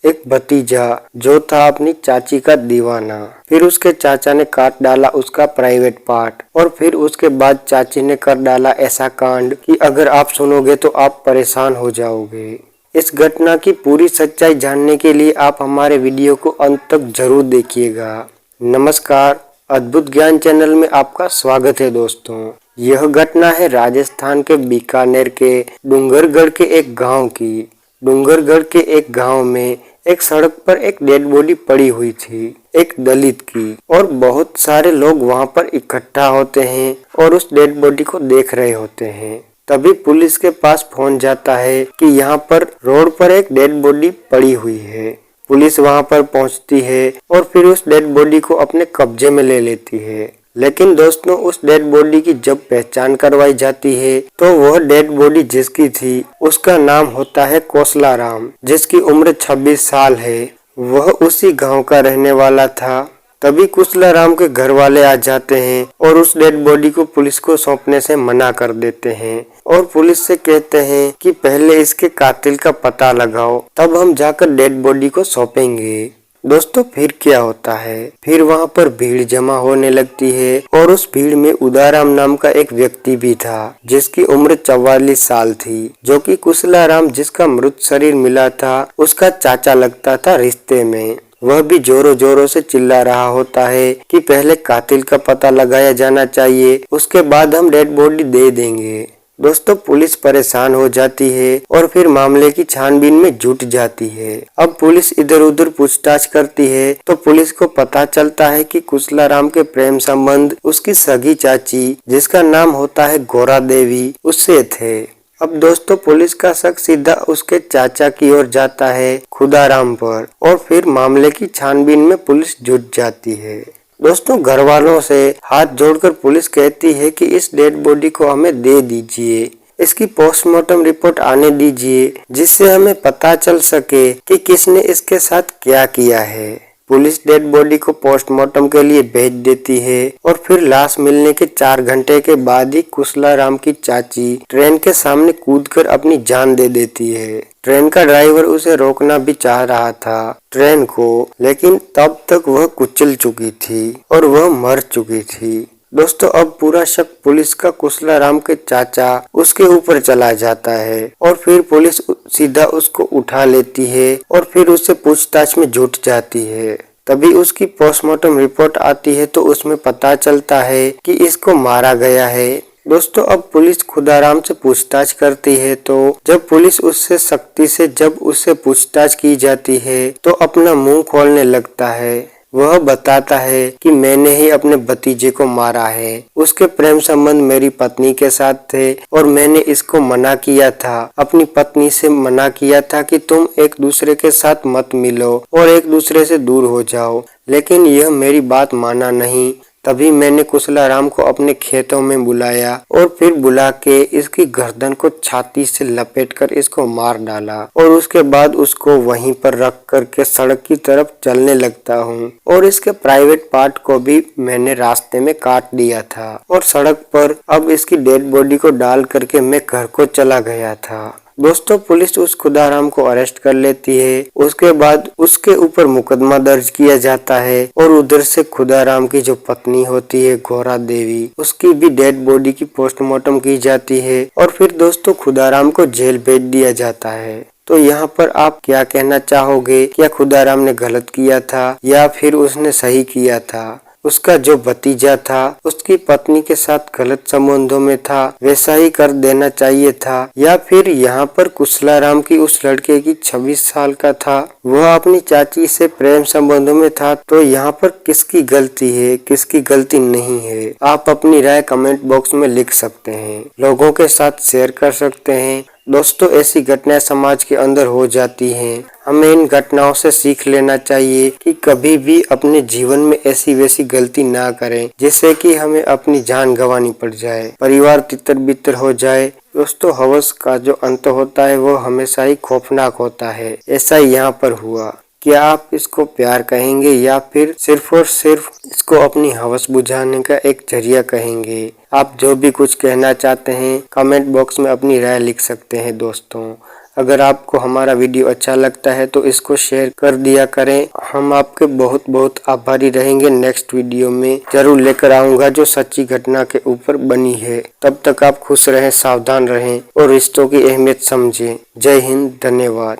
एक भतीजा जो था अपनी चाची का दीवाना। फिर उसके चाचा ने काट डाला उसका प्राइवेट पार्ट और फिर उसके बाद चाची ने कर डाला ऐसा कांड कि अगर आप सुनोगे तो आप परेशान हो जाओगे। इस घटना की पूरी सच्चाई जानने के लिए आप हमारे वीडियो को अंत तक जरूर देखिएगा। नमस्कार, अद्भुत ज्ञान चैनल में आपका स्वागत है दोस्तों। यह घटना है राजस्थान के बीकानेर के डूंगरगढ़ के एक गांव की। डूंगरगढ़ के एक गांव में एक सड़क पर एक डेड बॉडी पड़ी हुई थी, एक दलित की, और बहुत सारे लोग वहां पर इकट्ठा होते हैं और उस डेड बॉडी को देख रहे होते हैं। तभी पुलिस के पास फोन जाता है कि यहाँ पर रोड पर एक डेड बॉडी पड़ी हुई है। पुलिस वहां पर पहुंचती है और फिर उस डेड बॉडी को अपने कब्जे में ले लेती है। लेकिन दोस्तों, उस डेड बॉडी की जब पहचान करवाई जाती है तो वह डेड बॉडी जिसकी थी उसका नाम होता है कोसलाराम, जिसकी उम्र 26 साल है। वह उसी गांव का रहने वाला था। तभी कोसलाराम के घर वाले आ जाते हैं और उस डेड बॉडी को पुलिस को सौंपने से मना कर देते हैं और पुलिस से कहते हैं कि पहले इसके कातिल का पता लगाओ, तब हम जाकर डेड बॉडी को सौंपेंगे। दोस्तों, फिर क्या होता है? फिर वहां पर भीड़ जमा होने लगती है और उस भीड़ में उदाराम नाम का एक व्यक्ति भी था जिसकी उम्र 44 साल थी, जो कि कोसलाराम जिसका मृत शरीर मिला था उसका चाचा लगता था रिश्ते में। वह भी जोरों जोरों से चिल्ला रहा होता है कि पहले कातिल का पता लगाया जाना चाहिए, उसके बाद हम डेड बॉडी दे देंगे। दोस्तों, पुलिस परेशान हो जाती है और फिर मामले की छानबीन में जुट जाती है। अब पुलिस इधर उधर पूछताछ करती है तो पुलिस को पता चलता है कि कोसलाराम के प्रेम संबंध उसकी सगी चाची, जिसका नाम होता है गौरा देवी, उससे थे। अब दोस्तों, पुलिस का शक सीधा उसके चाचा की ओर जाता है, खुदाराम पर, और फिर मामले की छानबीन में पुलिस जुट जाती है। दोस्तों, घर वालों से हाथ जोड़कर पुलिस कहती है कि इस डेड बॉडी को हमें दे दीजिए, इसकी पोस्टमार्टम रिपोर्ट आने दीजिए, जिससे हमें पता चल सके कि किसने इसके साथ क्या किया है। पुलिस डेड बॉडी को पोस्टमार्टम के लिए भेज देती है और फिर लाश मिलने के 4 घंटे के बाद ही कोसलाराम की चाची ट्रेन के सामने कूदकर अपनी जान दे देती है। ट्रेन का ड्राइवर उसे रोकना भी चाह रहा था ट्रेन को, लेकिन तब तक वह कुचल चुकी थी और वह मर चुकी थी। दोस्तों, अब पूरा शक पुलिस का कोसलाराम के चाचा उसके ऊपर चला जाता है और फिर पुलिस सीधा उसको उठा लेती है और फिर उससे पूछताछ में जुट जाती है। तभी उसकी पोस्टमार्टम रिपोर्ट आती है तो उसमें पता चलता है कि इसको मारा गया है। दोस्तों, अब पुलिस खुदाराम से पूछताछ करती है तो जब पुलिस उससे सख्ती से जब उससे पूछताछ की जाती है तो अपना मुंह खोलने लगता है। वह बताता है कि मैंने ही अपने भतीजे को मारा है, उसके प्रेम संबंध मेरी पत्नी के साथ थे और मैंने इसको मना किया था, अपनी पत्नी से मना किया था कि तुम एक दूसरे के साथ मत मिलो और एक दूसरे से दूर हो जाओ, लेकिन यह मेरी बात माना नहीं। तभी मैंने कोसलाराम को अपने खेतों में बुलाया और फिर बुला के इसकी गर्दन को छाती से लपेटकर इसको मार डाला और उसके बाद उसको वहीं पर रख करके सड़क की तरफ चलने लगता हूँ और इसके प्राइवेट पार्ट को भी मैंने रास्ते में काट दिया था और सड़क पर अब इसकी डेड बॉडी को डाल करके मैं घर को चला गया था। दोस्तों, पुलिस उस खुदाराम को अरेस्ट कर लेती है। उसके बाद उसके ऊपर मुकदमा दर्ज किया जाता है और उधर से खुदाराम की जो पत्नी होती है गौरा देवी, उसकी भी डेड बॉडी की पोस्टमार्टम की जाती है और फिर दोस्तों खुदाराम को जेल भेज दिया जाता है। तो यहाँ पर आप क्या कहना चाहोगे? क्या खुदाराम ने गलत किया था या फिर उसने सही किया था? उसका जो भतीजा था उसकी पत्नी के साथ गलत संबंधों में था, वैसा ही कर देना चाहिए था, या फिर यहाँ पर कोसलाराम की उस लड़के की 26 साल का था, वह अपनी चाची से प्रेम संबंधों में था, तो यहाँ पर किसकी गलती है, किसकी गलती नहीं है? आप अपनी राय कमेंट बॉक्स में लिख सकते हैं, लोगों के साथ शेयर कर सकते हैं। दोस्तों, ऐसी घटनाएं समाज के अंदर हो जाती हैं। हमें इन घटनाओं से सीख लेना चाहिए कि कभी भी अपने जीवन में ऐसी वैसी गलती ना करें जिससे कि हमें अपनी जान गंवानी पड़ जाए, परिवार तितर बितर हो जाए। दोस्तों, हवस का जो अंत होता है वो हमेशा ही खौफनाक होता है। ऐसा ही यहाँ पर हुआ। क्या आप इसको प्यार कहेंगे या फिर सिर्फ और सिर्फ इसको अपनी हवस बुझाने का एक जरिया कहेंगे? आप जो भी कुछ कहना चाहते हैं कमेंट बॉक्स में अपनी राय लिख सकते हैं। दोस्तों, अगर आपको हमारा वीडियो अच्छा लगता है तो इसको शेयर कर दिया करें। हम आपके बहुत बहुत आभारी रहेंगे। नेक्स्ट वीडियो में जरूर लेकर आऊंगा जो सच्ची घटना के ऊपर बनी है। तब तक आप खुश रहें, सावधान रहें और रिश्तों की अहमियत समझें। जय हिंद, धन्यवाद।